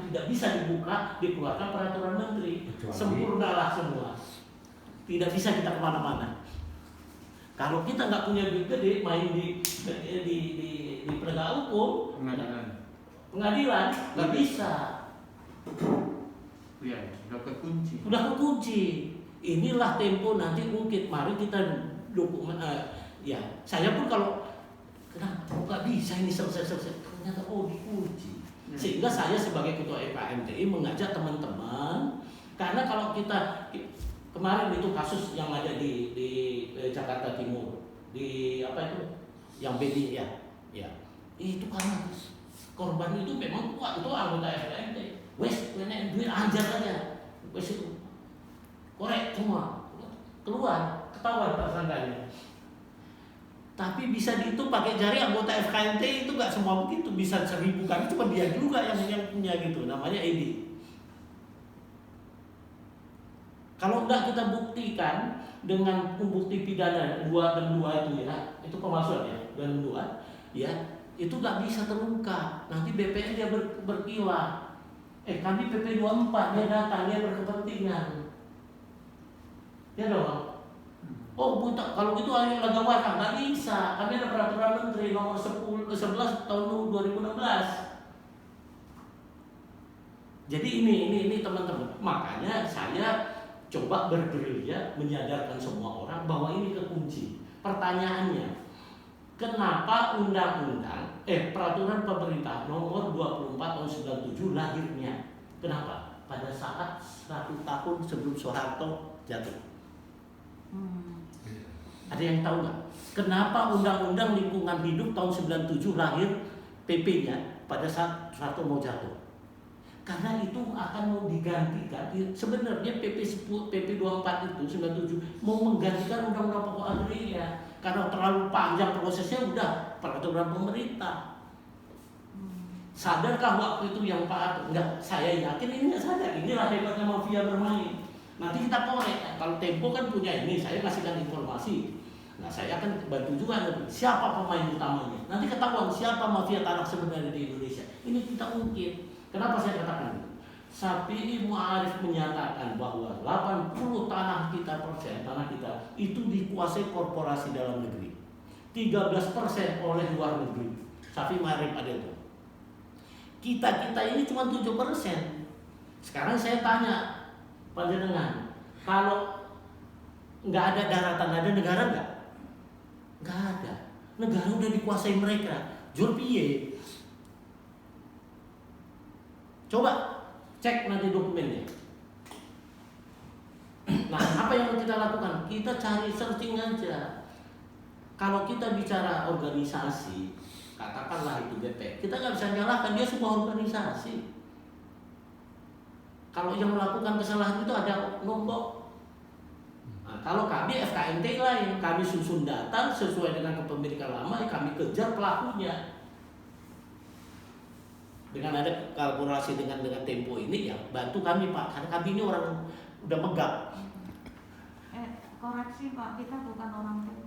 tidak bisa dibuka, dikeluarkan peraturan menteri. Kecuali Sempurnalah semua. Tidak bisa kita kemana-mana. Kalau kita nggak punya duit gede, main di penegak hukum, pengadilan nggak bisa. Ya, udah kekunci. Udah kekunci. Inilah tempo nanti mungkin. Mari kita dukung. Ya, saya pun kalau kenapa nggak bisa ini selesai, ternyata dikunci. Sehingga saya sebagai ketua FKMTI mengajak teman-teman, karena kalau kita kemarin itu kasus yang ada di Jakarta Timur, di apa itu, yang BD ya, itu karena korban itu memang kuat, itu anggota FKMTI. Wes, duit ajar aja, wes itu korek semua, keluar, ketahuan tersangkanya. Tapi bisa dihitung pakai jari anggota FKMTI itu nggak semua begitu, bisa 1000 kali, cuma dia juga yang punya gitu, namanya Edi. Kalau enggak kita buktikan dengan bukti pidana 2 dan 2 itu ya, itu pemalsuan ya, 2 dan 2 ya, itu nggak bisa terungkap. Nanti BPN dia berkilah. Kami PP 24 dia datang, dia berkepentingan. Ya dong. Buta, kalau gitu ayo lagawakan, nggak bisa. Kami ada peraturan menteri nomor 11 tahun 2016. Jadi ini teman-teman. Makanya saya coba bergerilya menyadarkan semua orang bahwa ini kekunci. Pertanyaannya, kenapa peraturan pemerintah nomor 24 tahun 97 lahirnya? Kenapa? Pada saat 100 tahun sebelum Soeharto jatuh. Ada yang tahu nggak? Kenapa Undang-Undang Lingkungan Hidup tahun 97 lahir PP-nya pada saat Soeharto mau jatuh? Karena itu akan mau digantikan. Sebenarnya PP 24 itu 97 mau menggantikan Undang-Undang Pokok Agraria. Karena terlalu panjang prosesnya, udah peraturan pemerintah. Sadarkah waktu itu yang Pak? Enggak, saya yakin ini nggak sadar. Inilah hebatnya mafia bermain. Nanti kita korek. Kalau Tempo kan punya ini, saya kasihkan informasi. Nah, saya akan bantu juga siapa pemain utamanya. Nanti ketahuan siapa mafia tanah sebenarnya di Indonesia. Ini kita ungkit. Kenapa saya katakan itu? Safi'i Mu'arif menyatakan bahwa 80% tanah kita itu dikuasai korporasi dalam negeri, 13% oleh luar negeri. Safi'i Mu'arif ada itu. Kita ini cuma 7%. Sekarang saya tanya panjenengan, kalau nggak ada daratan, ada negara nggak? Nggak ada. Negara udah dikuasai mereka. Jur piye? Coba cek nanti dokumennya. Nah, apa yang kita lakukan? Kita cari searching aja. Kalau kita bicara organisasi, katakanlah itu BP, kita nggak bisa nyalahkan dia sebuah organisasi. Kalau yang melakukan kesalahan itu ada nombok. Nah, kalau kami FKMTI lain, kami susun data sesuai dengan kepemilikan lama, kami kejar pelakunya. Dengan ada kolaborasi dengan Tempo ini ya bantu kami Pak, karena kami ini orang udah megap. Koreksi Pak, kita bukan orang Tempo.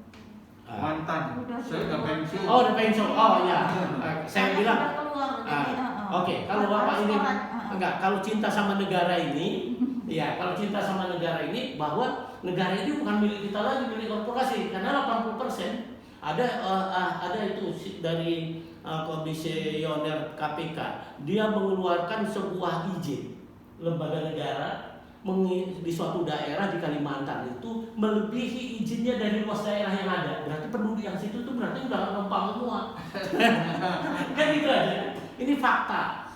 Mantan. Saya udah pensiun. Udah pensiun. Oh ya. Saya bilang. Oke, kalau Bapak ini enggak, kalau cinta sama negara ini, ya kalau cinta sama negara ini, bahwa negara ini bukan milik kita lagi, milik korporasi. Karena 80% ada itu dari komisioner KPK, dia mengeluarkan sebuah izin lembaga negara di suatu daerah di Kalimantan itu melebihi izinnya dari luas daerah yang ada. Berarti penduduk yang situ itu berarti udah numpang semua. Kan gitu aja. Ini fakta.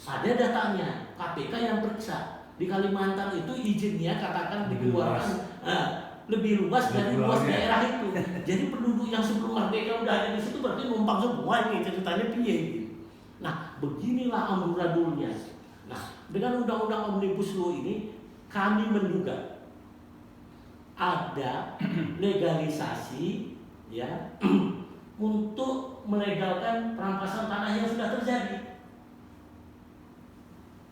Ada datanya, KPK yang periksa di Kalimantan itu izinnya katakan dikeluarkan lebih luas dari luas daerah itu. Jadi penduduk yang sebelum merdeka udah ada di situ berarti numpang semua, ini ceritanya piye. Nah, beginilah amburadulnya. Nah, dengan undang-undang Omnibus Law ini kami menduga ada legalisasi ya untuk melegalkan perampasan tanah yang sudah terjadi.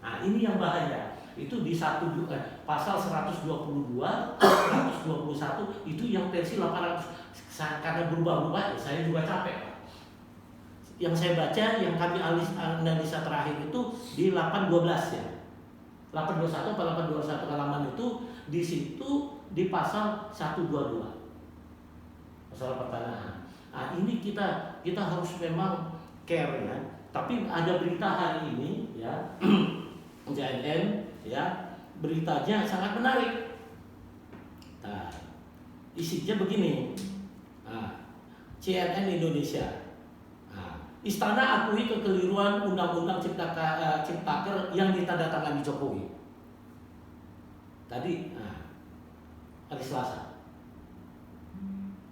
Nah, ini yang bahaya. Itu di pasal 122, 121 itu yang versi 800. Karena berubah-ubah, saya juga capek. yang saya baca, yang kami analisa terakhir itu di 812 ya. 821 atau 821 halaman itu di situ di pasal 122. Masalah pertanahan. Nah, ini kita harus memang care ya. Tapi ada berita hari ini ya, JNN ya, beritanya sangat menarik. Nah, isinya begini. Nah, CNN Indonesia. Istana akui kekeliruan Undang-Undang Ciptaker yang ditandatangani Jokowi. Tadi, hari Selasa.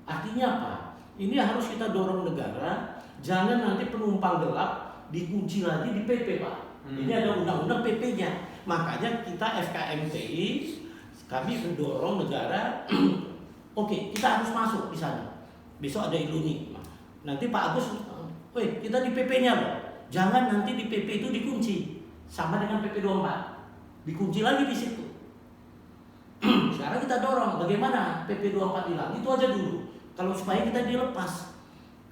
Artinya apa? Ini harus kita dorong negara, jangan nanti penumpang gelap dikunci lagi di PP, Pak. Ini ada undang-undang PP-nya. Makanya kita FKMTI, kami mendorong negara, oke, kita harus masuk di sana. Besok ada iluni. Nanti Pak Agus, kita di PP-nya loh. Jangan nanti di PP itu dikunci. Sama dengan PP 24. Dikunci lagi di situ. Sekarang kita dorong bagaimana PP 24 hilang. Itu aja dulu. Kalau supaya kita dilepas.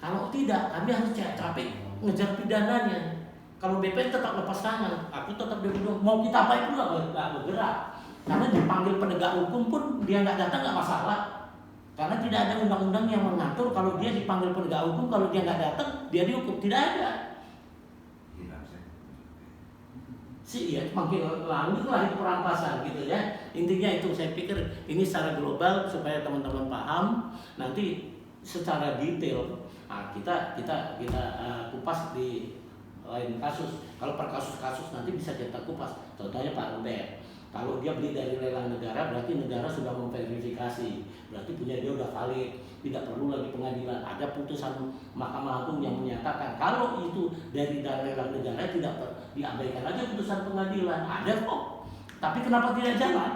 Kalau tidak, kami harus capek ngejar pidananya. Kalau BP tetap lepas tangan, aku tetap duduk. Mau kita apa itu nggak bergerak. Karena dipanggil penegak hukum pun dia nggak datang nggak masalah. Karena tidak ada undang-undang yang mengatur kalau dia dipanggil penegak hukum, kalau dia nggak datang, dia dihukum. Tidak ada. Ya, makin lanjut lah itu perampasan gitu ya. Intinya itu saya pikir ini secara global supaya teman-teman paham. Nanti secara detail kita kupas di lain kasus. Kalau per kasus-kasus nanti bisa kita kupas. Contohnya Pak Robert. Kalau dia beli dari lelang negara, berarti negara sudah memverifikasi, berarti punya dia udah valid, tidak perlu lagi pengadilan. Ada putusan Mahkamah Agung yang menyatakan kalau itu dari lelang negara tidak diabaikan aja putusan pengadilan. Ada kok. Tapi kenapa tidak jalan?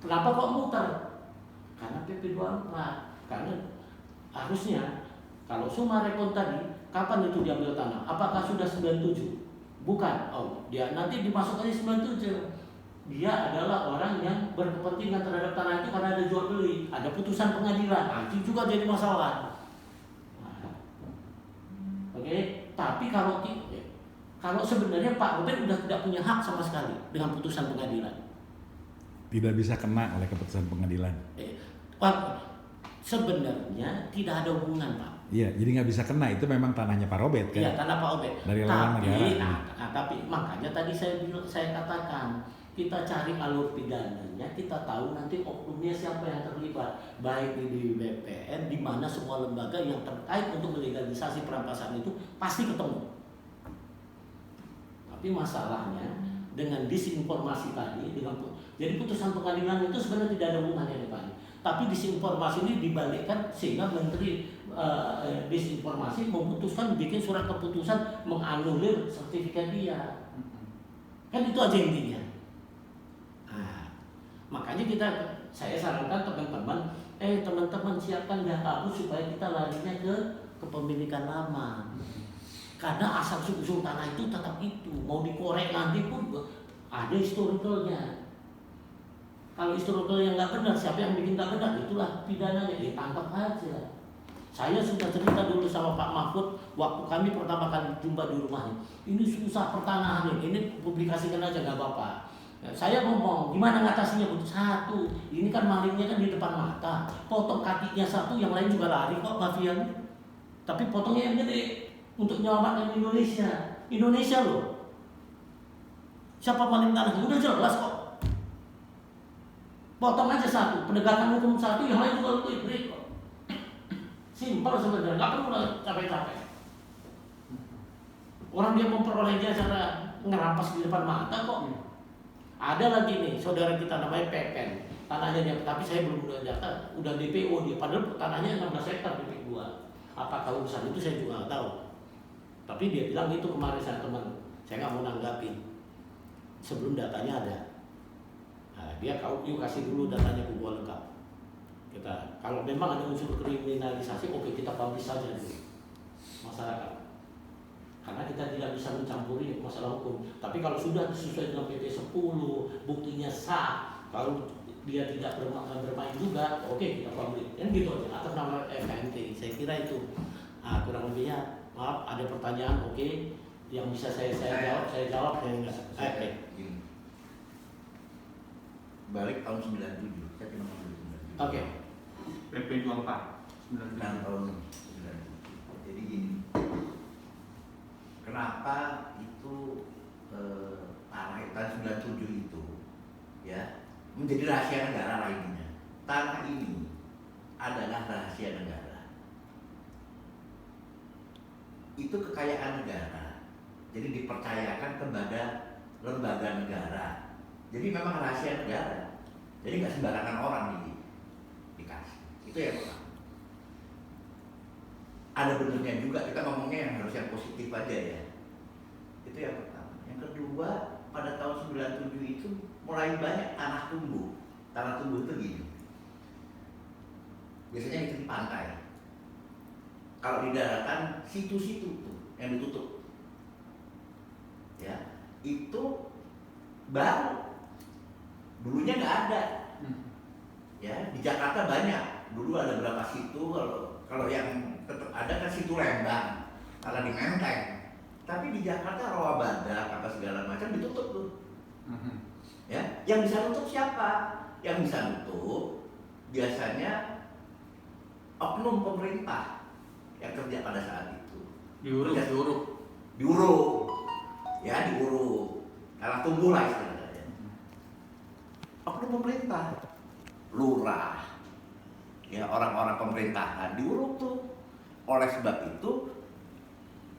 Kenapa kok muter? Karena PP 24. Karena harusnya kalau Sumarekon tadi, kapan itu diambil tanah? Apakah sudah 97? Bukan. Oh, dia nanti dimasukkan 97. Dia adalah orang yang berkepentingan terhadap tanah itu karena ada jual beli, ada putusan pengadilan, nanti juga jadi masalah. Oke. Tapi kalau sebenarnya Pak Robert sudah tidak punya hak sama sekali dengan putusan pengadilan. Tidak bisa kena oleh keputusan pengadilan. Sebenarnya tidak ada hubungan, Pak. Iya, jadi nggak bisa kena, itu memang tanahnya Pak Robert kan? Iya, tanah Pak Robert. Dari lelang negara. Tapi makanya tadi saya katakan, kita cari alur pidananya, kita tahu nanti oknumnya siapa yang terlibat, baik di BPN, di mana semua lembaga yang terkait untuk melegalisasi perampasan itu pasti ketemu. Tapi masalahnya dengan disinformasi tadi, jadi putusan pengadilan itu sebenarnya tidak ada hubungannya dengan Pak. Tapi disinformasi ini dibalikkan sehingga Menteri disinformasi memutuskan bikin surat keputusan menganulir sertifikat dia. Kan itu aja intinya. Makanya saya sarankan teman-teman siapkan data supaya kita larinya ke kepemilikan lama. Karena asal usul tanah itu tetap itu, mau dikorek nanti pun ada historicalnya. Kalau historical yang nggak benar, siapa yang bikin nggak benar, itulah pidananya, ditangkap aja. Saya sudah cerita dulu sama Pak Mahfud waktu kami pertama kali jumpa di rumahnya. Ini susah pertanahan ini publikasikan aja nggak apa-apa. Saya ngomong, gimana ngatasinya? Satu, ini kan malingnya kan di depan mata, potong kakinya satu, yang lain juga lari kok mafianya. Tapi potongnya yang gede untuk menyelamatkan Indonesia loh. Siapa maling tanah? Udah jelas kok. Potong aja satu, penegakan hukum satu, yang lain juga lebih kok. Simpel sebenarnya, nggak perlu capek-capek. Orang dia memperolehnya cara ngerampas di depan mata kok. Ada lagi nih, saudara kita namanya Pepen, tanahnya dia, tapi saya belum udah data, udah DPO dia, padahal tanahnya 16 hektar DP2. Apakah urusan itu saya juga nggak tahu. Tapi dia bilang itu kemarin saya nggak mau nanggapin sebelum datanya ada. Nah, dia yuk kasih dulu datanya ke gua lengkap. Kalau memang ada unsur kriminalisasi, oke kita publish saja dulu masyarakat. Karena kita tidak bisa mencampuri masalah hukum. Tapi kalau sudah sesuai dengan PP 10, buktinya sah, kalau dia tidak bermain juga, oke kita publik. Kan gitu aja, atas nama FKMT. Saya kira itu kurang lebihnya Maaf, ada pertanyaan, oke. Yang bisa saya jawab, saya enggak. Oke. Gini. Balik tahun 97, saya cuma ngambil 97. Oke. PP 24 Nah, 97. tahun 97. Jadi gini, kenapa itu tanah tahun 97 itu ya menjadi rahasia negara lainnya? Tanah ini adalah rahasia negara. Itu kekayaan negara. Jadi dipercayakan kepada lembaga negara. Jadi memang rahasia negara. Jadi nggak sembarangan orang dikasih. Itu yang pertama. Ada benarnya juga, kita ngomongnya yang harus yang positif aja ya. Itu yang pertama. Yang kedua, pada tahun 97 itu mulai banyak tanah tumbuh. Tanah tumbuh itu gini. Biasanya itu di pantai. Kalau di daratan, situ-situ tuh yang ditutup. Ya, itu baru. Dulunya nggak ada. Ya, di Jakarta banyak. Dulu ada berapa situ, kalau yang tetap ada kan situ Lembang, kalau di Menteng. Tapi di Jakarta Rawa Badak apa segala macam ditutup tuh. Ya, yang bisa nutup siapa? Yang bisa nutup biasanya oknum pemerintah yang kerja pada saat itu. Diuruk. Ya, diuruk. Karena tumbuh lah istilahnya. Oknum pemerintah, lurah, ya orang-orang pemerintahan diuruk tuh. Oleh sebab itu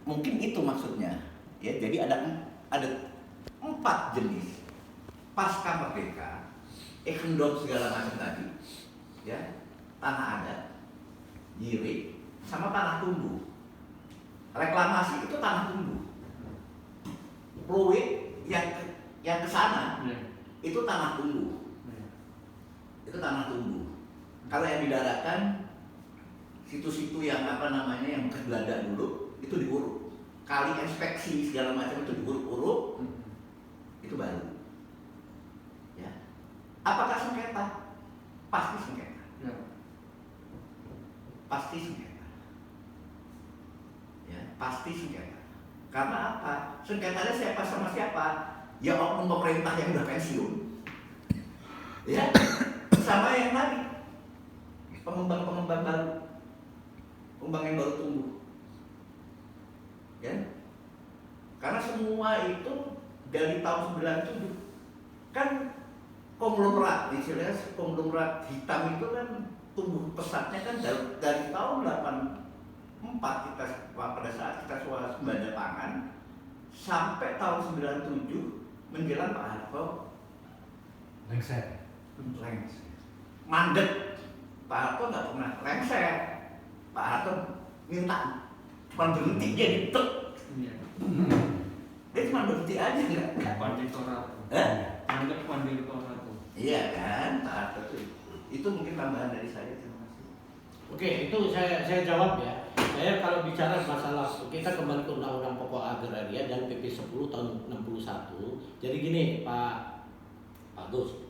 mungkin itu maksudnya. Ya, jadi ada 4 jenis pasca merdeka, ekendom segala macam tadi, ya, tanah adat, yirik, sama tanah tumbuh. Reklamasi itu tanah tumbuh. Fluid yang ke sana itu tanah tumbuh. Itu tanah tumbuh. Kalau yang di daratan, situ-situ yang yang bekas Belanda dulu itu diuruk. Kali inspeksi segala macam itu diuruk-uruk, itu baru. Ya. Apakah sengketa? Pasti sengketa. Ya. Pasti sengketa. Ya, pasti sengketa. Karena apa? Sengketanya siapa sama siapa? Ya oknum pemerintah yang udah pensiun. Ya, sama yang tadi pengembang-pengembang baru, pengembang yang baru tumbuh. Ya, karena semua itu dari tahun 97 kan konglomerat, istilahnya konglomerat hitam itu kan tumbuh pesatnya kan dari tahun 84 kita pada saat kita swasembada pangan sampai tahun 97 menjelang Pak Harto lengser. Mandek. Pak Harto nggak pernah lengser. Pak Harto minta cuma berhenti jadi tek. Dia cuma berhenti aja nggak. Panditorat. Mandek panditorat. Iya kan, Pak Harto itu mungkin tambahan dari saya. Terima kasih. Oke, itu saya jawab ya. Saya kalau bicara masalah, kita kembali ke Undang-Undang Pokok Agraria dan PP 10 tahun 61. Jadi gini Pak Gus.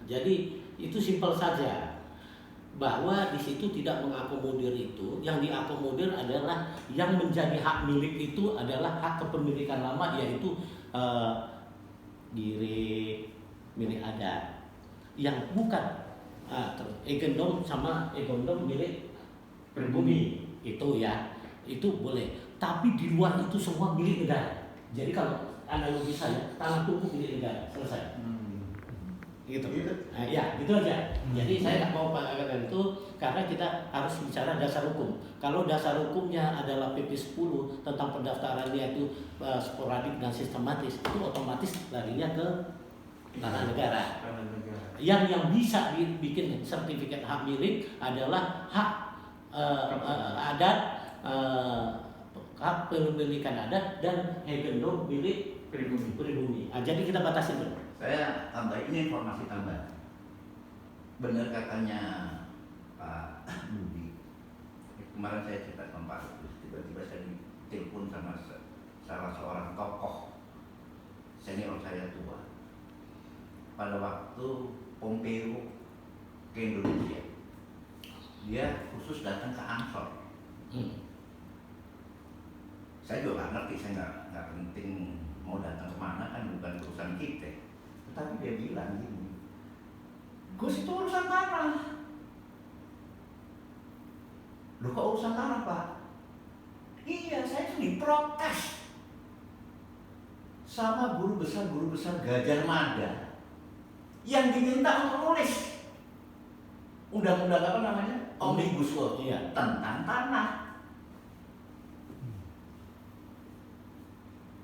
Jadi itu simpel saja, bahwa di situ tidak mengakomodir itu. Yang diakomodir adalah yang menjadi hak milik itu adalah hak kepemilikan lama, yaitu diri milik adat, yang bukan egendom sama egendom milik pribumi itu ya, itu boleh. Tapi di luar itu semua milik negara. Jadi kalau analogi saya, tanah tumbuh milik negara, selesai. Gitu. Nah, ya, gitu aja. Jadi saya nggak mau mengatakan itu karena kita harus bicara dasar hukum. Kalau dasar hukumnya adalah PP 10 tentang pendaftarannya itu sporadik dan sistematis, itu otomatis larinya ke tanah negara. Yang bisa dibikin sertifikat hak milik adalah hak adat, hak kepemilikan adat dan egendom milik pribumi. Nah, jadi kita batasi dulu. Saya tambah ini informasi tambahan. Benar katanya Pak Budi. Kemarin saya cerita sama Pak Agus, tiba-tiba saya ditelepon sama salah seorang tokoh senior saya tua. Pada waktu Pompeo ke Indonesia, dia khusus datang ke Ansor. Saya juga nggak ngerti, saya nggak penting mau datang kemana, kan bukan urusan kita. Tetapi dia bilang gini, Gus itu urusan tanah. Loh kok urusan tanah Pak? Iya, saya itu diprotes sama guru besar Gajah Mada yang diminta untuk nulis undang-undang apa namanya? Omnibus Law tentang tanah.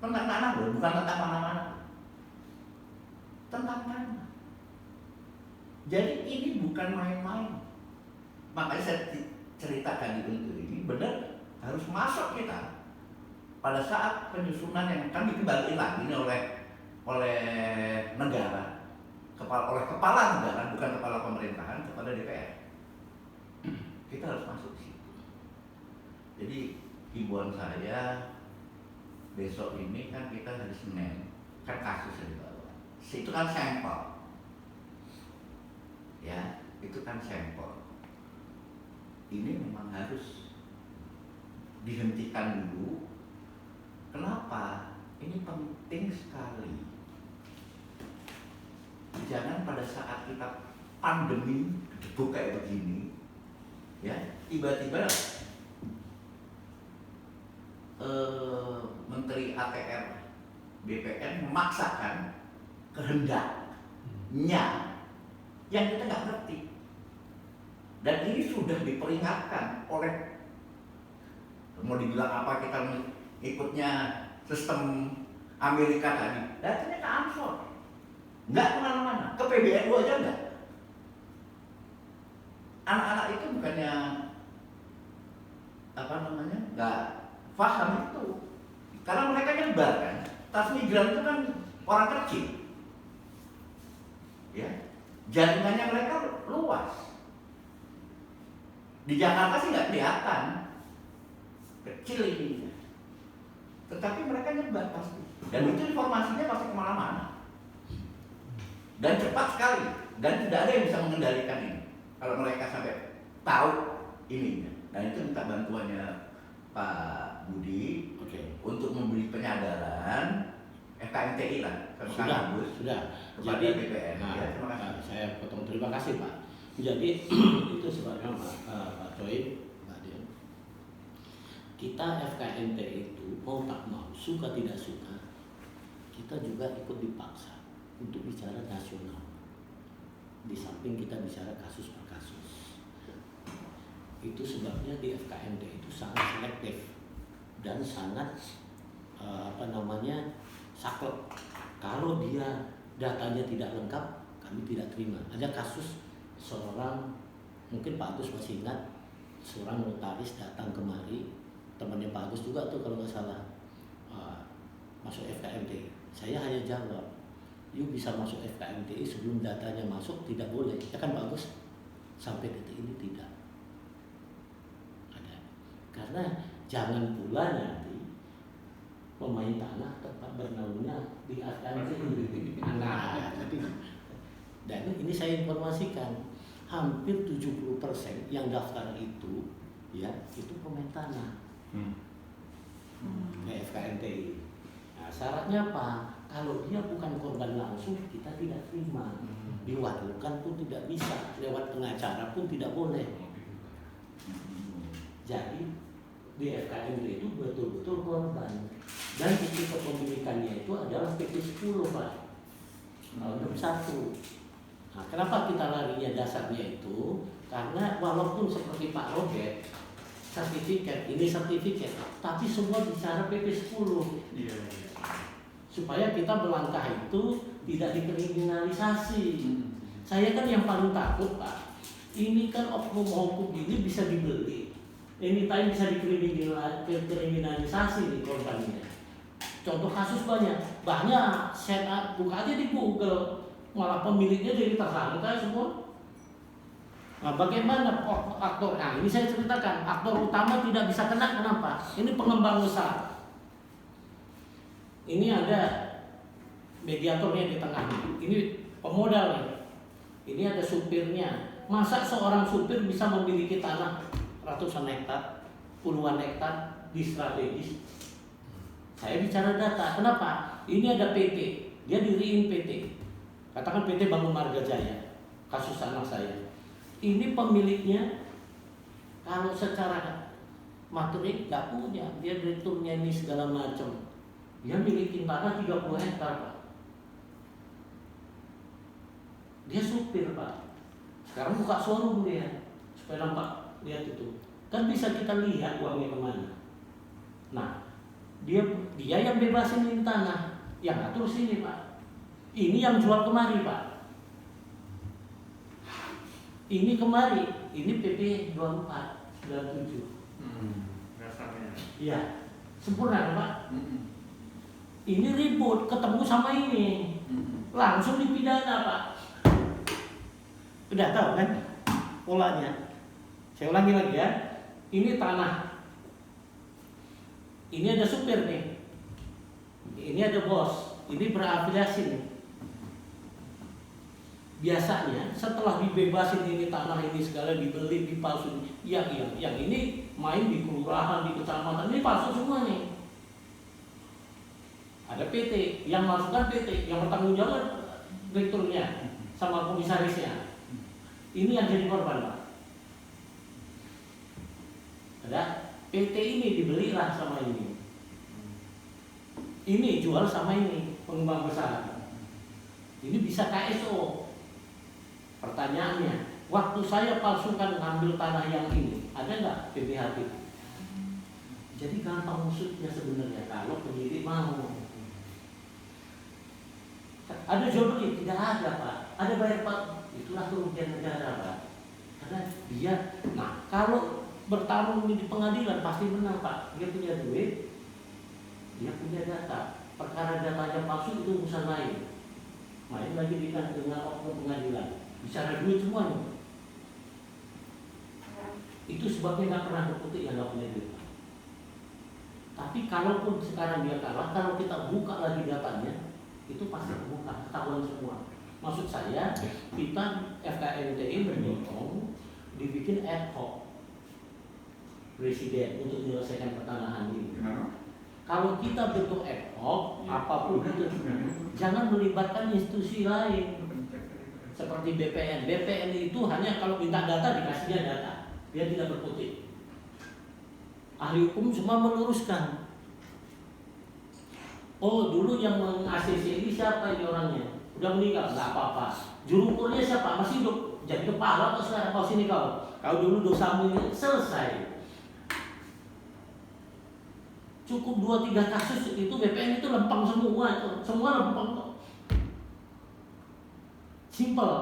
Tentang tanah loh, bukan tentang mana-mana. Tentang tanah. Jadi ini bukan main-main. Makanya saya ceritakan untuk ini benar harus masuk kita pada saat penyusunan yang kan dikembalikan lagi ini oleh negara, oleh kepala negara, bukan kepala pemerintahan, kepada DPR. Kita harus masuk di situ. Jadi himbauan saya besok ini kan kita hari Senin, kan kasus yang dibawa. Itu kan sampel, ya, itu kan sampel. Ini memang harus dihentikan dulu. Kenapa? Ini penting sekali. Jangan pada saat kita pandemi dibuka kayak begini, ya, tiba-tiba Menteri ATR BPN memaksakan kehendaknya yang kita nggak ngerti. Dan ini sudah diperingatkan oleh, mau dibilang apa, kita ikutnya sistem Amerika tadi, datanya ke Ansor, nggak kemana-mana, ke PBNU aja nggak. Anak-anak itu bukannya apa namanya, nggak paham itu, karena mereka nyebar kan. Tas migran itu kan orang kecil, ya, jaringannya mereka luas. Di Jakarta sih nggak kelihatan, kecil ini, tetapi mereka nyebar pasti, dan itu informasinya pasti kemana-mana, dan cepat sekali, dan tidak ada yang bisa mengendalikan ini. Kalau mereka sampai tahu ini, dan itu minta bantuannya Pak Budi, untuk memberi penyadaran FKMTI lah, sudah. kepada Jadi, BPN. Ya, terima kasih. saya potong, terima kasih Pak. Jadi itu sebabnya Pak Choi, Pak Dion, kita FKMTI itu mau tak mau, suka tidak suka, kita juga ikut dipaksa untuk bicara nasional. Di samping kita bicara kasus per kasus. Itu sebabnya di FKMTI itu sangat selektif dan sangat saklek. Kalau dia datanya tidak lengkap, kami tidak terima. Ada kasus seorang, mungkin Pak Agus masih ingat, seorang notaris datang kemari, temannya Pak Agus juga tuh kalau nggak salah, masuk FKMTI. Saya hanya jawab, you bisa masuk FKMTI sebelum datanya masuk, tidak boleh. Ya kan Pak Agus? Sampai detik ini tidak ada. Karena jangan pula nanti pemain tanah tempat bernaungnya di FKMTI. Nah, dan ini saya informasikan, hampir 70% yang daftar itu, ya, itu pemain tanah ke FKMTI. Nah, syaratnya apa? Kalau dia bukan korban langsung, kita tidak terima. Diwakilkan pun tidak bisa, lewat pengacara pun tidak boleh. Jadi di FKMTI itu betul-betul korban. Dan bukti kepemilikannya itu adalah PP 10 Pak, nomor 1. Nah, kenapa kita larinya dasarnya itu? Karena walaupun seperti Pak Robert, sertifikat, tapi semua bicara PP 10. Iya. Supaya kita melangkah itu tidak dikriminalisasi. Saya kan yang paling takut Pak, ini kan oknum ini bisa dibeli, anytime bisa dikriminalisasi nih korbannya. Contoh kasus banyak, saya buka aja di Google, malah pemiliknya jadi tersangka semua. Nah, bagaimana aktor? Nah, ini saya ceritakan, aktor utama tidak bisa kena, kenapa? Ini pengembang besar. Ini ada mediatornya di tengah. Ini pemodalnya. Ini ada supirnya. Masa seorang supir bisa memiliki tanah ratusan hektar, puluhan hektar di strategis? Saya bicara data. Kenapa? Ini ada PT, dia diriin PT. Katakan PT Bangun Marga Jaya, kasus anak saya. Ini pemiliknya kalau secara materi nggak punya, dia direkturnya ini segala macam. Dia milikin tanah 30 hektar, Pak. Dia supir, Pak. Sekarang buka showroom dia, supaya nampak, lihat itu. Kan bisa kita lihat uangnya kemana. Nah, dia yang bebasin ini tanah, yang atur sini, Pak. Ini yang jual kemari, Pak. Ini kemari, ini PP 2497. Dasarnya. Iya, sempurna, Pak. Ini ribut, ketemu sama ini, langsung dipidana, Pak. Udah tahu kan polanya? Saya ulangi lagi ya. Ini tanah. Ini ada supir nih. Ini ada bos. Ini berafiliasi nih. Biasanya setelah dibebasin ini tanah ini segala dibeli, dipalsu. Yang ini main di kelurahan, di kecamatan, ini palsu semua nih. Ada PT, yang masukkan PT, yang bertanggung jawab direkturnya sama komisarisnya. Ini yang jadi korban, Pak. Ada PT ini dibelilah sama ini. Ini jual sama ini, pengembang besar. Ini bisa KSO. Pertanyaannya, waktu saya palsukan ngambil tanah yang ini, ada nggak PPHP? Jadi gampang maksudnya sebenarnya kalau penyidik mau. Ada jodoh tidak ada, Pak. Ada bayar, Pak. Itulah kerugian negara, Pak. Karena dia, nah kalau bertarung di pengadilan pasti menang, Pak. Dia punya duit, dia punya data. Perkara datanya palsu itu urusan lain. Main lagi dengan oknum pengadilan. Bicara duit semuanya. Itu sebabnya nggak pernah berkutik yang nggak punya duit. Tapi kalaupun sekarang dia kalah, kalau kita buka lagi datanya, itu pasti terbuka, ketahuan semua. Maksud saya, kita FKMTI mendorong dibikin ad hoc presiden untuk menyelesaikan pertanahan ini. Kalau kita bentuk ad hoc, apapun itu, jangan melibatkan institusi lain. Seperti BPN. BPN itu hanya kalau minta data dikasihnya data, dia tidak berkutik. Ahli hukum semua meluruskan. Oh, dulu yang meng-ACC ini siapa ini orangnya? Udah meninggal, nggak apa-apa. Juru ukurnya siapa? Masih hidup. Jadi kepala atau sekarang? Kau sini kau. Kau dulu dosamu ini selesai. Cukup 2-3 kasus itu BPN itu lempeng semua itu. Semua lempeng kok. Simple.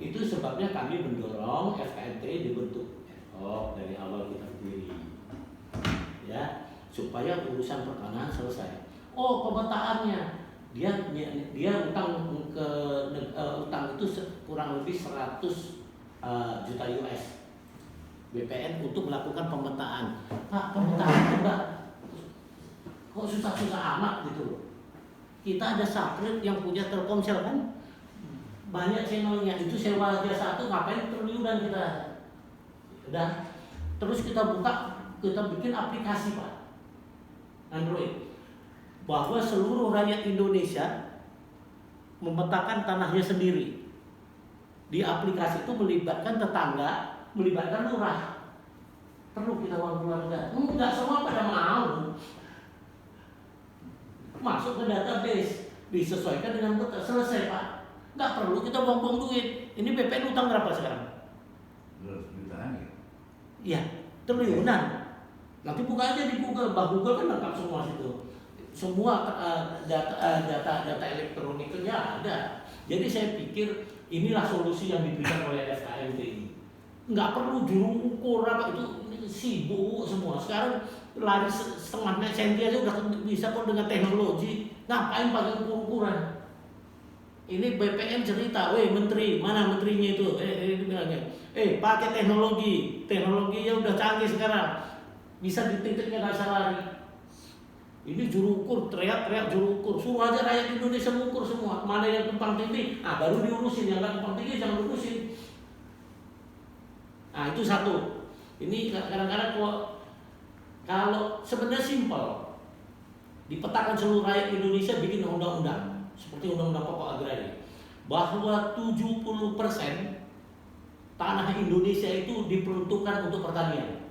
Itu sebabnya kami mendorong FKMTI dibentuk. Oh, dari awal kita berdiri. Ya, supaya urusan pertanahan selesai. Oh, pemetaannya dia utang ke utang itu kurang lebih 100 juta US BPN untuk melakukan pemetaan. Pak, pemetaan enggak kok susah-susah amat gitu loh. Kita ada Saprit yang punya Telkomsel kan, banyak channelnya, itu sewa jasa satu ngapain triliunan kita. Udah, terus kita buka, kita bikin aplikasi, Pak, Android, bahwa seluruh rakyat Indonesia memetakan tanahnya sendiri. Di aplikasi itu melibatkan tetangga, melibatkan lurah. Perlu kita uang keluarga? Enggak, semua pada mau. Masuk ke database, disesuaikan dengan betul, selesai, Pak. Enggak perlu kita buang-buang duit. Ini BPN utang berapa sekarang? 200 jutaan ya? Iya, triliunan. Nanti buka aja di Google, Google kan lengkap semua situ. Semua data elektroniknya ada. Jadi saya pikir inilah solusi yang diberikan oleh FKMTI. Nggak perlu juru ukur apa itu sibuk semua. Sekarang lari setengah senti aja udah bisa kok dengan teknologi. Ngapain pakai ukur-ukuran? Ini BPN cerita, weh menteri, mana menterinya itu? Pakai teknologi. Teknologinya udah canggih sekarang. Bisa di titiknya nggak bisa lari. Ini juru ukur, teriak-teriak juru ukur. Suruh aja rakyat Indonesia mengukur semua. Mana yang tumpang tindih, baru diurusin. Yang nggak tumpang tindih jangan diurusin. Nah itu satu. Ini kadang-kadang kalau sebenarnya simpel. dipetakan seluruh rakyat Indonesia, bikin undang-undang seperti undang-undang pokok agraria bahwa 70% tanah Indonesia itu diperuntukkan untuk pertanian,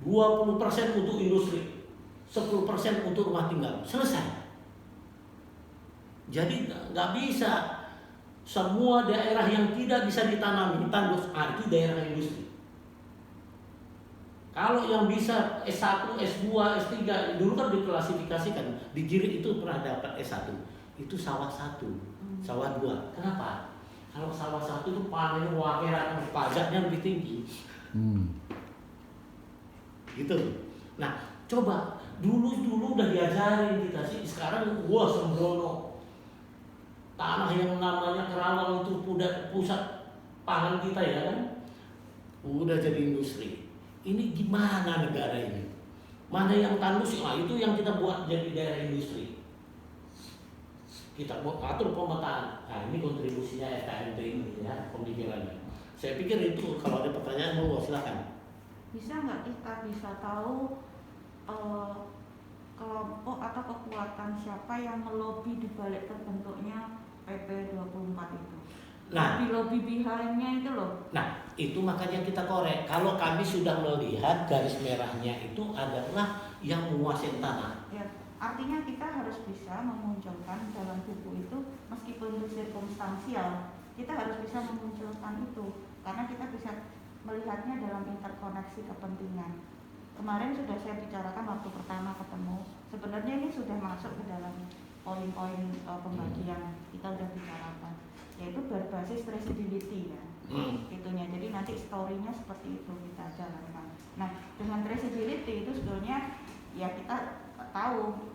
20% untuk industri, 10% untuk rumah tinggal. Selesai. Jadi nggak bisa semua daerah yang tidak bisa ditanami tandus, itu daerah industri. Kalau yang bisa S1, S2, S3, dulu kan diklasifikasikan, di Jirik itu pernah dapat S1, itu sawah 1, sawah 2. Kenapa? Kalau sawah 1 itu panennya wakil, pajaknya lebih tinggi. Gitu. Nah, coba dulu udah diajarin kita sih, sekarang gua sembrono. Tanah yang namanya Kerawang itu pusat pangan kita ya kan, udah jadi industri. Ini gimana negara ini? Mana yang tandus? Nah, itu yang kita buat jadi daerah industri. Kita buat atur pemetaan. Nah, ini kontribusinya KMT ini ya, pemikirannya. Saya pikir itu, kalau ada pertanyaan mau silakan. Bisa nggak kita bisa tahu kelompok atau kekuatan siapa yang melobi di balik terbentuknya PP 24 itu? Nah, lobby behind-nya itu loh. Nah, itu makanya kita korek. Kalau kami sudah melihat garis merahnya itu adalah yang menguasai tanah. Ya, artinya kita harus bisa memunculkan dalam buku itu, meskipun itu sirkumstansial, kita harus bisa memunculkan itu, karena kita bisa melihatnya dalam interkoneksi kepentingan. Kemarin sudah saya bicarakan waktu pertama ketemu. Sebenarnya ini sudah masuk ke dalam poin-poin pembagian, kita sudah bicarakan, yaitu berbasis traceability ya, itunya. Jadi nanti story-nya seperti itu kita jalankan. Nah, dengan traceability itu sebetulnya ya kita tahu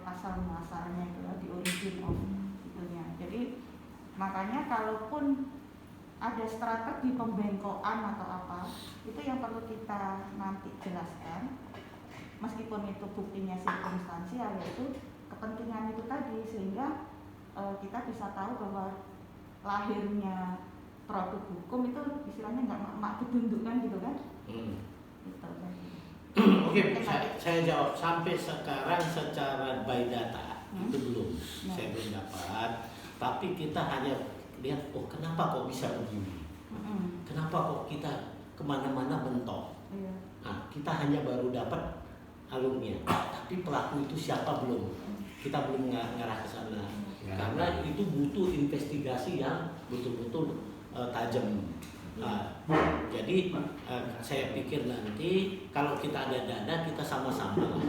asal muasalnya itu di origin of itunya. Jadi makanya kalaupun ada strategi pembengkokan atau apa, itu yang perlu kita nanti jelaskan, meskipun itu buktinya sirkumstansial, yaitu kepentingan itu tadi, sehingga kita bisa tahu bahwa lahirnya produk hukum itu istilahnya nggak mak bedunduk kan gitu kan? Gitu. Oke, saya jawab. Sampai sekarang secara by data itu belum, saya belum dapat. Tapi kita hanya lihat, oh kenapa kok bisa begini? Kenapa kok kita kemana-mana mentok? Nah, kita hanya baru dapat alurnya, tapi pelaku itu siapa belum? Kita belum ngarah ke sana. Karena itu butuh investigasi yang betul-betul tajam. Jadi saya pikir nanti kalau kita ada dana kita sama-sama.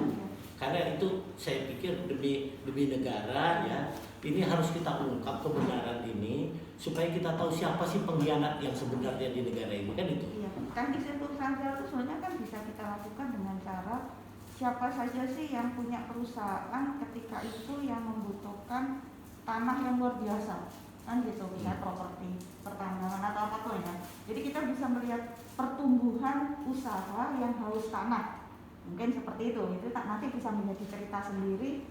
Karena itu saya pikir demi negara ya, ini harus kita ungkap kebenaran ini supaya kita tahu siapa sih pengkhianat yang sebenarnya di negara ini, kan itu. Iya, kan di sirkumstansial itu sebenarnya kan bisa kita lakukan dengan cara siapa saja sih yang punya perusahaan ketika itu yang membutuhkan tanah yang luar biasa, kan gitu, misalnya properti, pertambangan atau apapun ya. Jadi kita bisa melihat pertumbuhan usaha yang haus tanah, mungkin seperti itu nanti bisa menjadi cerita sendiri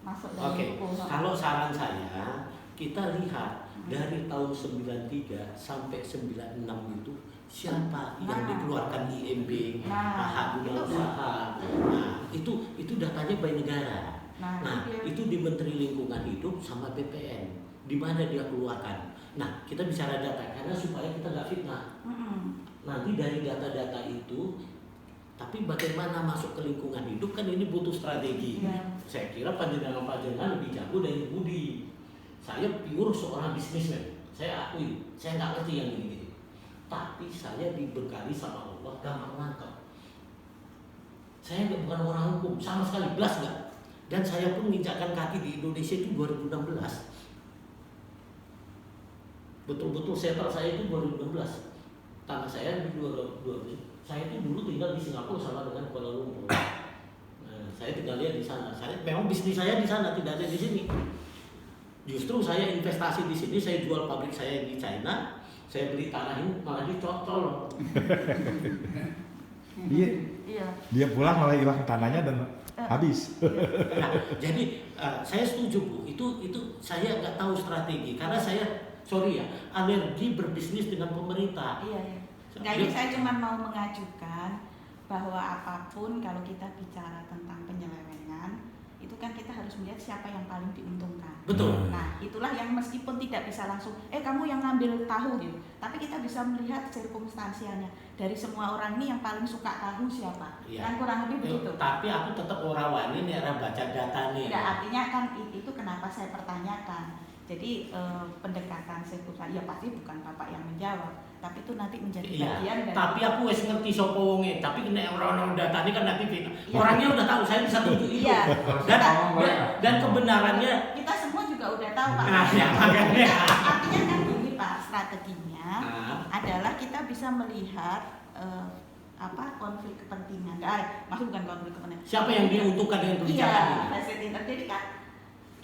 masuk dalam buku. Kalau saran saya, kita lihat dari tahun 93 sampai 96 itu siapa yang dikeluarkan IMB, hak guna usaha. Nah, itu datanya by negara. Nah, itu di Menteri Lingkungan Hidup sama BPN, di mana dia keluarkan. Nah, kita bicara data karena supaya kita nggak fitnah. Nanti dari data-data itu, tapi bagaimana masuk ke lingkungan hidup kan ini butuh strategi. Saya kira panjenengan lebih jago dari Budi. Saya pure seorang bisnismen. Saya akui, saya nggak ngerti yang ini. Tapi saya dibekali sama Allah gampang mantap. Saya bukan orang hukum sama sekali, belas nggak. Dan saya pun menginjakkan kaki di Indonesia itu 2016. Betul-betul settle saya itu 2016. Tanah saya di 2012. Saya itu dulu tinggal di Singapura sama dengan Kuala Lumpur. Nah, saya tinggalnya di sana. Memang bisnis saya di sana, tidak ada di sini. Justru saya investasi di sini, saya jual pabrik saya di China, saya beli tanah ini malah dicocol. Iya. Dia pulang malah hilang tanahnya dan habis. Nah, jadi saya setuju Bu. Itu saya nggak tahu strategi karena saya alergi berbisnis dengan pemerintah. Iya. Nah, ini saya cuma mau mengajukan bahwa apapun kalau kita bicara tentang penyelewengan, kan kita harus melihat siapa yang paling diuntungkan. Betul. Nah, itulah yang meskipun tidak bisa langsung, kamu yang ngambil tahu gitu, tapi kita bisa melihat sirkumstansialnya. Dari semua orang ini yang paling suka tahu siapa. Iya. Kan kurang lebih begitu. Tapi aku tetap orang wani nih arah baca data nih. Tidak, artinya kan itu kenapa saya pertanyakan. Jadi pendekatan sirkumstansial, ya pasti bukan Bapak yang menjawab, tapi itu nanti menjadi bagian dari. Tapi aku wes ngerti sapa wonge, tapi kena orang-orang data ini kan nanti Iya. orangnya udah tahu saya bisa tunjuk itu. Iya. Dan kebenarannya Kita semua juga udah tahu Pak. Nah, ya, makanya. Artinya kan gini Pak, strateginya adalah kita bisa melihat konflik kepentingan. Maksud bukan konflik kepentingan. Siapa yang diuntungkan dengan kebijakan ini? Iya, vested interest. Jadi kan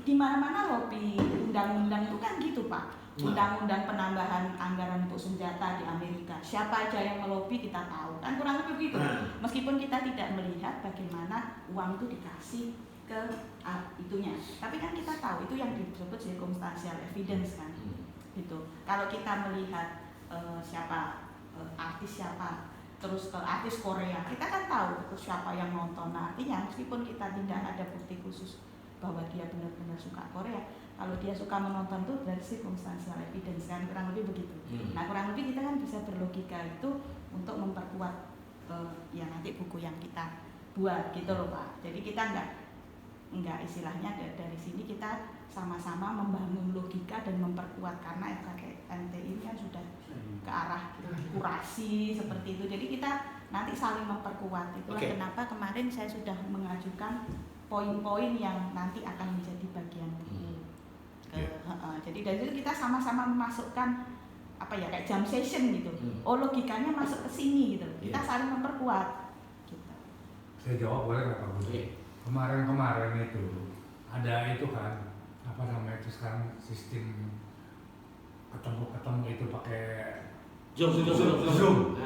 di mana-mana lobby undang-undang itu kan gitu Pak. Undang-undang penambahan anggaran untuk senjata di Amerika. Siapa aja yang melobi kita tahu. Kan kurang lebih begitu. Meskipun kita tidak melihat bagaimana uang itu dikasih ke itunya. Tapi kan kita tahu itu yang disebut circumstantial evidence kan. Gitu. Kalau kita melihat artis siapa, terus artis Korea, kita kan tahu betul siapa yang nonton. Nah, artinya meskipun kita tidak ada bukti khusus bahwa dia benar-benar suka Korea, kalau dia suka menonton tuh dari circumstantial evidence kan, kurang lebih begitu. Nah, kurang lebih kita kan bisa berlogika itu untuk memperkuat ya nanti buku yang kita buat gitu loh Pak. Jadi kita enggak istilahnya dari sini kita sama-sama membangun logika dan memperkuat, karena FKKMT ini kan sudah ke arah kurasi seperti itu. Jadi kita nanti saling memperkuat. Itulah kenapa kemarin saya sudah mengajukan poin-poin yang nanti akan menjadi bagian buku. Jadi dari situ kita sama-sama memasukkan kayak jam session gitu. Oh, logikanya masuk ke sini gitu. Kita saling memperkuat. Gitu. Saya jawab boleh nggak Pak Budi? Kemarin itu ada itu kan sekarang sistem ketemu itu pakai Zoom.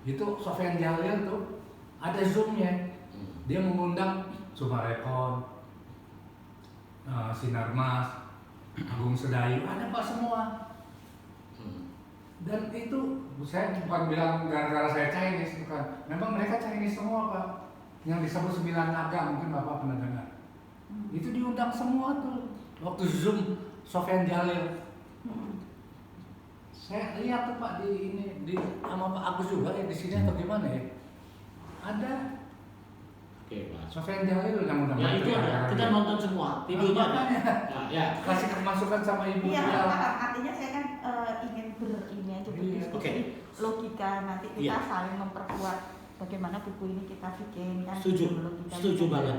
Itu Sofyan Jalil tuh ada Zoom-nya. Dia mengundang Sumarekon, Sinarmas, Agung Sedayu, ada Pak semua. Dan itu saya bukan bilang gara-gara saya Chinese, bukan. Memang mereka Chinese semua Pak. Yang disebut 9 naga, mungkin Bapak pernah dengar. Itu diundang semua tuh. Waktu Zoom Sofyan Jalil. Saya lihat tuh Pak di sama Pak Agus juga ya di sini atau gimana ya? Ada. Pak. Sofyan Jalil yang undang. Ya itu ada. Kita nonton semua videonya. Ya. Kasih masukan sama Ibu. Iya, artinya saya kan ingin berdiskusi logika, nanti kita saling memperkuat bagaimana buku ini kita bikin kan. Setuju banget.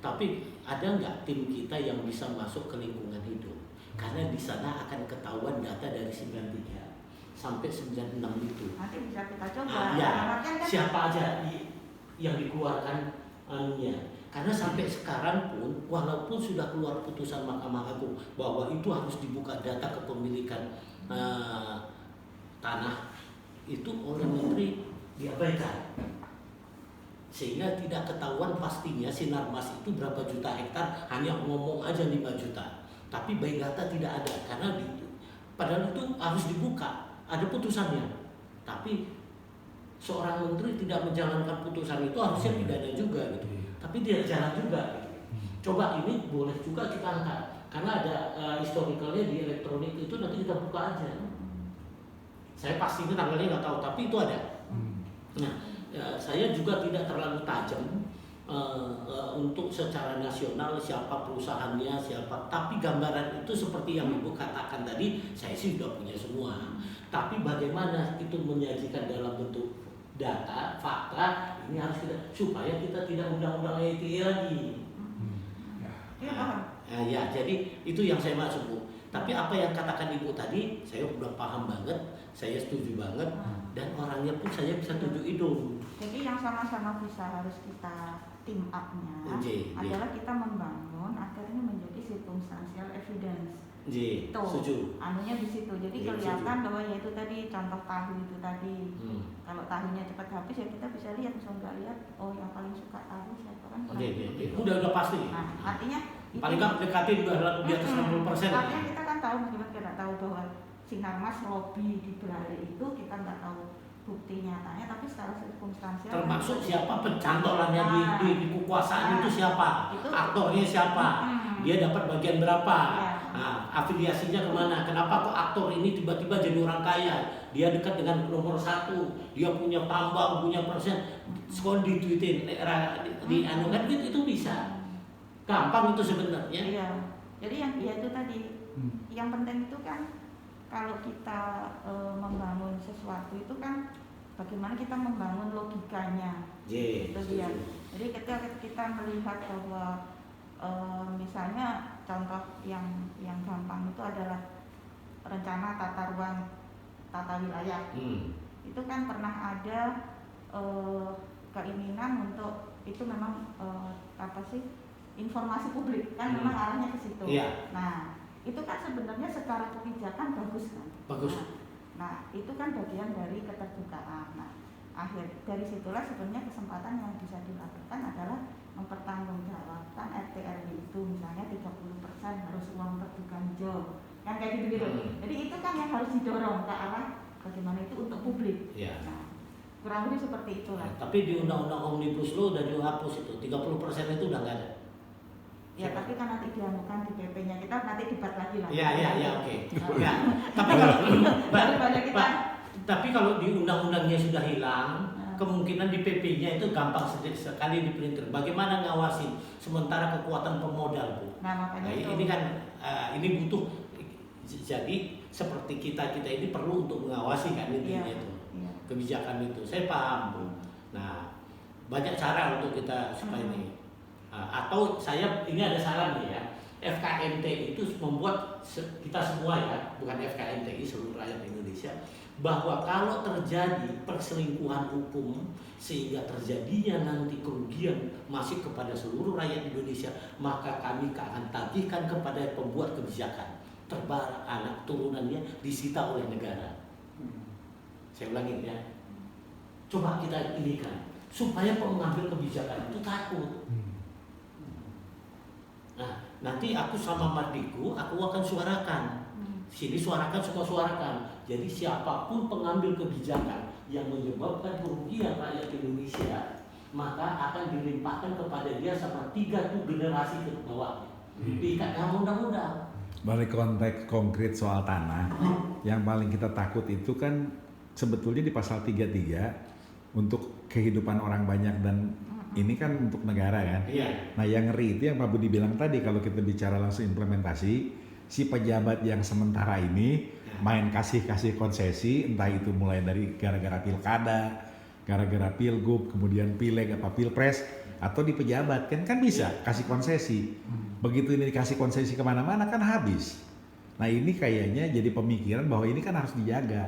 Tapi ada nggak tim kita yang bisa masuk ke lingkungan hidup? Karena di sana akan ketahuan data dari 93 sampai 96 itu. Nanti bisa kita coba. Siapa aja yang dikeluarkan anunya. Karena sampai sekarang pun, walaupun sudah keluar putusan Mahkamah Agung bahwa itu harus dibuka data kepemilikan tanah, itu oleh Menteri diabaikan. Sehingga tidak ketahuan pastinya Sinarmas itu berapa juta hektar, hanya ngomong aja 5 juta. Tapi by data tidak ada, karena padahal itu harus dibuka, ada putusannya. Tapi seorang menteri tidak menjalankan putusan itu harusnya pidana juga gitu. Tapi dia jalan juga gitu. Coba ini boleh juga kita angkat, karena ada historicalnya di elektronik itu, nanti kita buka aja. Saya pasti itu tanggalnya nggak tahu, tapi itu ada. Nah, saya juga tidak terlalu tajam untuk secara nasional siapa perusahaannya, siapa. Tapi gambaran itu seperti yang Ibu katakan tadi, saya sih sudah punya semua. Tapi bagaimana itu menyajikan dalam bentuk data, fakta, ini harus kita, supaya kita tidak undang-undang ITE lagi. Ya, jadi itu yang saya maksud Bu. Tapi apa yang katakan Ibu tadi, saya udah paham banget, saya setuju banget, dan orangnya pun saya bisa tunjuk hidung. Jadi yang sama-sama bisa harus kita team up-nya adalah kita membangun agar ini menjadi circumstantial evidence. Setuju. Anunya di situ. Jadi kelihatan bahwa ya itu tadi contoh tahu itu tadi. Kalau tahunya cepat habis ya kita bisa lihat, bisa nggak lihat. Oh, yang paling suka tahu siapa kan? Udah pasti. Nah, artinya paling nggak dekatin udah di atas 60%. Artinya kita kan tahu, meskipun kita tahu bahwa Sinarmas lobby di Belanda itu, kita nggak tahu bukti nyatanya, tapi secara sirkumstansial Termasuk siapa pencantolannya di kekuasaan itu siapa, aktornya siapa, dia dapat bagian berapa, afiliasinya kemana, kenapa kok aktor ini tiba-tiba jadi orang kaya, dia dekat dengan nomor 1, dia punya tambang, punya persen, sekolah ditweetin, di anu kan itu bisa, gampang itu sebenarnya. Iya, jadi yang itu tadi, yang penting itu kan kalau kita membangun sesuatu itu kan bagaimana kita membangun logikanya, itu dia. Jadi ketika kita melihat bahwa misalnya contoh yang gampang itu adalah rencana tata ruang tata wilayah, itu kan pernah ada keinginan untuk itu memang informasi publik kan memang arahnya ke situ. Nah itu kan sebenarnya secara kebijakan bagus kan. Nah itu kan bagian dari keterbukaan. Nah dari situlah sebenarnya kesempatan yang bisa dilakukan adalah mempertanggungjawabkan RT/RW itu misalnya 30% harus uang terbuka hijau kan kayak gitu. Jadi itu kan yang harus didorong ke arah bagaimana itu untuk publik. Nah, kurang lebih seperti itulah. Tapi di undang-undang Omnibus Law udah dihapus itu 30% itu udah nggak ada. Ya tapi kan nanti dianukan di PP-nya, kita nanti debat lagi lah. Iya, oke. Ya, tapi kalau di undang-undangnya sudah hilang, kemungkinan di PP-nya itu gampang sekali diprinter. Bagaimana ngawasin sementara kekuatan pemodal, Bu? Nah, makanya ini kan ini butuh, jadi seperti kita ini perlu untuk mengawasi kan intinya itu. Kebijakan itu. Saya paham, Bu. Nah, banyak cara untuk kita supaya ini. Atau ini ada saran nih ya, FKMTI itu membuat kita semua ya, bukan FKMTI, seluruh rakyat Indonesia, bahwa kalau terjadi perselingkuhan hukum sehingga terjadinya nanti kerugian masih kepada seluruh rakyat Indonesia, maka kami akan tagihkan kepada pembuat kebijakan, terbarang anak turunannya disita oleh negara. Saya ulangin ya, coba kita inikan supaya pengambil kebijakan itu takut. Nah, nanti aku sama Mardiku, aku akan suarakan. Sini suarakan, semua suarakan. Jadi siapapun pengambil kebijakan yang menyebabkan kerugian rakyat Indonesia, maka akan dilimpahkan kepada dia sama 3 generasi ke bawah. Diikat dalam undang-undang. Balik konteks konkret soal tanah, yang paling kita takut itu kan sebetulnya di pasal 33 untuk kehidupan orang banyak dan ini kan untuk negara kan. Nah yang ngeri itu yang Pak Budi bilang tadi, kalau kita bicara langsung implementasi, si pejabat yang sementara ini main kasih konsesi, entah itu mulai dari gara-gara pilkada, gara-gara pilgub, kemudian pileg apa pilpres, atau di pejabat kan bisa kasih konsesi. Begitu ini dikasih konsesi kemana-mana kan habis. Nah ini kayaknya jadi pemikiran bahwa ini kan harus dijaga.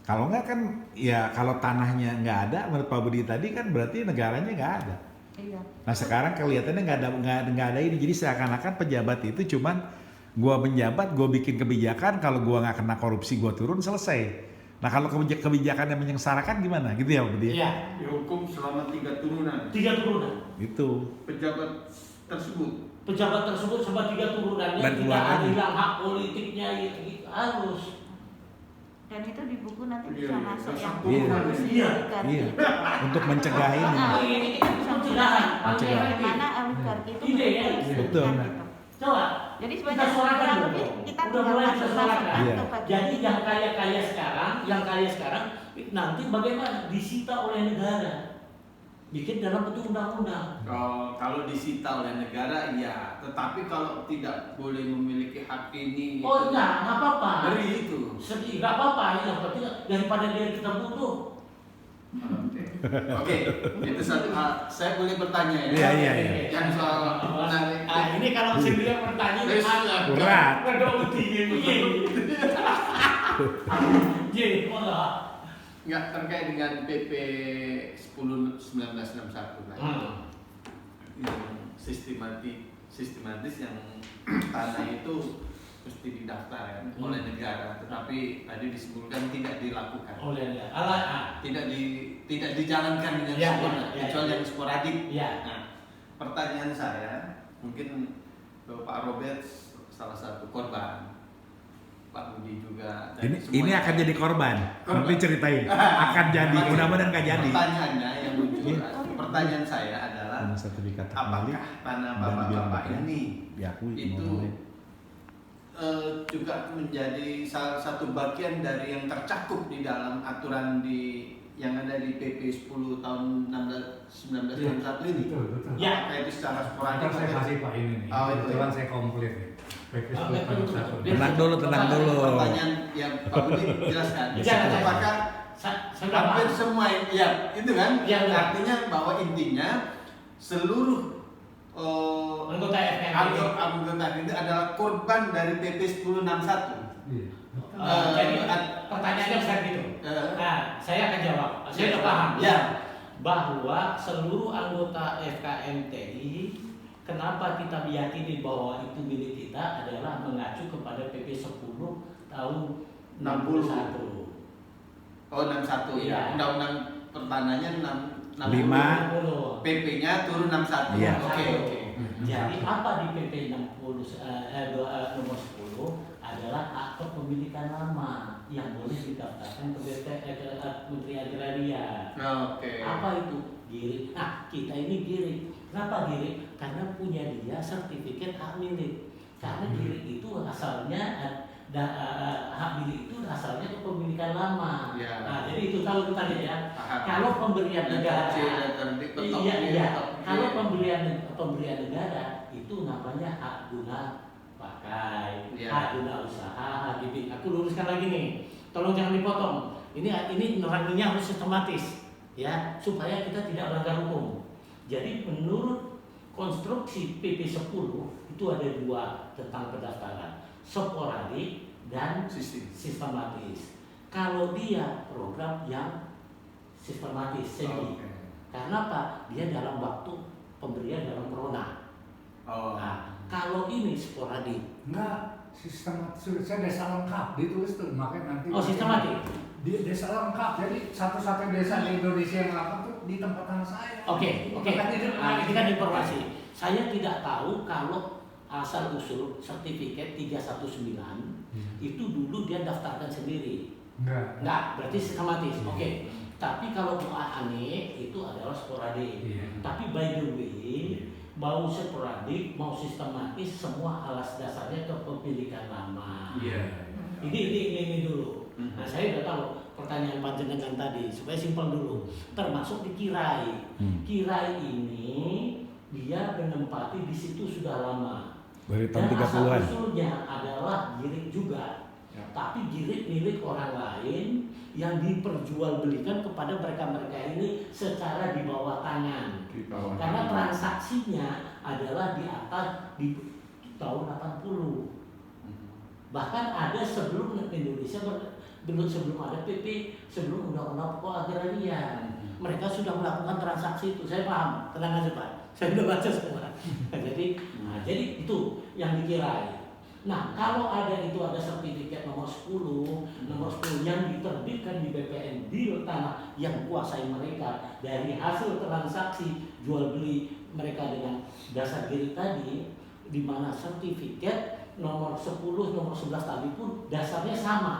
Kalau enggak kan ya kalau tanahnya nggak ada menurut Pak Budi tadi kan berarti negaranya nggak ada. Nah sekarang kelihatannya nggak ada ini, jadi seakan-akan pejabat itu cuman gua menjabat, gua bikin kebijakan, kalau gua nggak kena korupsi gua turun selesai. Nah kalau kebijakan yang menyengsarakan gimana gitu ya Pak Budi? Iya. Dihukum selama 3 turunan. 3 turunan. Itu. Pejabat tersebut Sebab 3 turunannya dan tidak ada hilang hak politiknya harus. Dan itu di buku nanti bisa masuk yang Iya. Untuk mencegah ini. Ini kita bisa mencegah. Bagaimana oligarki itu betul. Coba. Jadi sebenarnya kita tinggal masuk-masuk. Jadi yang kaya sekarang nanti bagaimana disita oleh negara. Bikin dalam bentuk undang-undang. Kalau disita oleh negara ya, tetapi kalau tidak boleh memiliki hak ini. Enggak apa-apa. Dari itu. Sedih, enggak apa-apa. Yang penting daripada dia kita butuh. Oke. Itu satu hal. Saya boleh bertanya ya? Iya. Yang soal menarik. Ini kalau saya bertanya berat. Jadi, Enggak, terkait dengan PP 10/1961 yang sistematis yang tanah itu mesti didaftar ya, oleh negara, tetapi tadi disebutkan tidak dilakukan. Tidak dijalankan dengan sempurna, kecuali yang sporadik. Nah, pertanyaan saya, mungkin Pak Robert salah satu korban, Pak Budi juga, Dan Ini akan jadi korban. Nanti ceritain. Akan jadi, mudah-mudahan nggak jadi. Pertanyaannya yang muncul, Iya. pertanyaan saya adalah Punya sertifikat kembali apakah tanah dan bilang bapak-bapak BPN ini diakui itu ngomongnya. juga menjadi salah satu bagian dari yang tercakup di dalam aturan yang ada di PP 10 tahun 1991 ini. Betul. Ya. Apakah itu secara sporadik? Nanti saya kasih Pak ini nih. Oh, itu Kebetulan ya. saya komplit nih. PP Oh, 10 tahun betul. 1. Tenang dulu. Pertanyaan yang Pak Budi jelaskan. Jangan. Apakah Saya hampir paham. semua ya itu kan? Ya, benar. Artinya bahwa intinya seluruh Anggota FKM. anggota itu adalah korban dari PP 1061. Iya. Jadi pertanyaannya besar gitu. Nah, saya akan jawab. Saya udah paham. Ya. Bahwa seluruh anggota FKMTI, kenapa kita meyakini bahwa itu milik kita adalah mengacu kepada PP 10 tahun 61. Oh 61 Iya. ya. Undang-undang pertanahnya 60. 5. PP-nya turun 61. Iya. Oke. Jadi apa di PP 60 nomor 10 adalah hak kepemilikan lama yang boleh didaftarkan ke Menteri Agraria. Oke. Apa itu? Girik. Nah, kita ini girik. Kenapa girik? Karena punya dia sertifikat hak milik. Karena girik itu asalnya hak milik itu asalnya kepemilikan lama. Ya. Nah, jadi itu kalau kita lihat ya, Paham. kalau pemberian negara, iya, kalau pemberian negara itu namanya hak guna pakai, Iya. hak guna usaha, hak bidik. Aku luruskan lagi nih, tolong jangan dipotong. Ini neranginya harus sistematis, ya, supaya kita tidak melanggar hukum. Jadi menurut konstruksi PP 10 itu ada dua tentang pendaftaran, sporadik dan sistematis. Kalau dia program yang sistematis, semi. Oke. Karena apa? Dia dalam waktu pemberian dalam corona. Oh. Nah, kalau ini sporadik. Enggak, sistematis. Saya desa lengkap ditulis tuh, makanya nanti. Oh, sistematik. Di desa lengkap, jadi satu-satunya desa di Indonesia yang lengkap tuh di tempat tanah saya. Oke. Makanya itu- Nah, ini kan informasi. Saya tidak tahu kalau asal usul sertifikat 319 itu dulu dia daftarkan sendiri. Enggak, berarti sistematis. Oke. Tapi kalau aneh itu adalah sporadik. Iya. Tapi by the way, mau sporadik, mau sistematis, semua alas dasarnya kepemilikan lama. Iya. Ini dulu. Nah, saya udah tahu pertanyaan panjenengan tadi, supaya simpel dulu. Termasuk di Kirai. Kirai ini dia menempati di situ sudah lama. Dari tahun Dan asal 30-an. usulnya adalah girik juga. Ya. Tapi girik milik orang lain yang diperjualbelikan kepada mereka-mereka ini secara di bawah tangan. Karena transaksinya adalah di atas di tahun 80. Bahkan ada sebelum Indonesia sebelum ada PP, sebelum Undang-Undang Pokok Agraria, mereka sudah melakukan transaksi itu. Saya paham, tenang aja Pak. Saya sudah baca semua. Jadi itu yang dikirai. Nah, kalau ada sertifikat nomor 10 yang diterbitkan di BPN deal tanah yang kuasai mereka dari hasil transaksi jual beli mereka dengan dasar girik tadi, di mana sertifikat nomor 10, nomor 11 tadi pun dasarnya sama.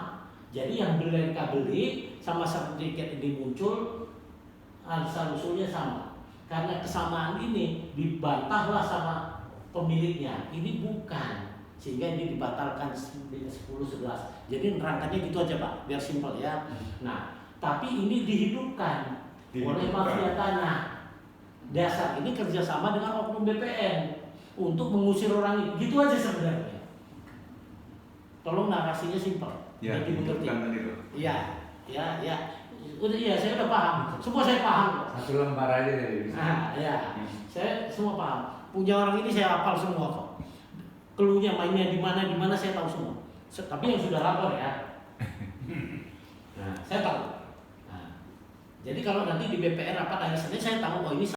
Jadi yang mereka beli sama sertifikat ini muncul asal usulnya sama. Karena kesamaan ini dibantahlah sama pemiliknya. Ini bukan, sehingga ini dibatalkan 10-11. Jadi rangkanya gitu aja Pak, biar simpel ya. Nah, tapi ini dihidupkan oleh mafia tanah. Dasar ini kerjasama dengan oknum BPN untuk mengusir orang itu. Gitu aja sebenarnya. Tolong narasinya simpel. Ya, Jadi mengerti. itu. Ya. Udah, iya, saya udah paham. Semua saya paham kok. Satu lembar aja dari bisa. Nah, ya. Saya semua paham. Punya orang ini saya hafal semua kok. Keluhnya mainnya di mana saya tahu semua. Tapi yang sudah lapor ya. Nah, saya tahu. Nah, jadi kalau nanti di BPR apa tanya saya tahu oh ini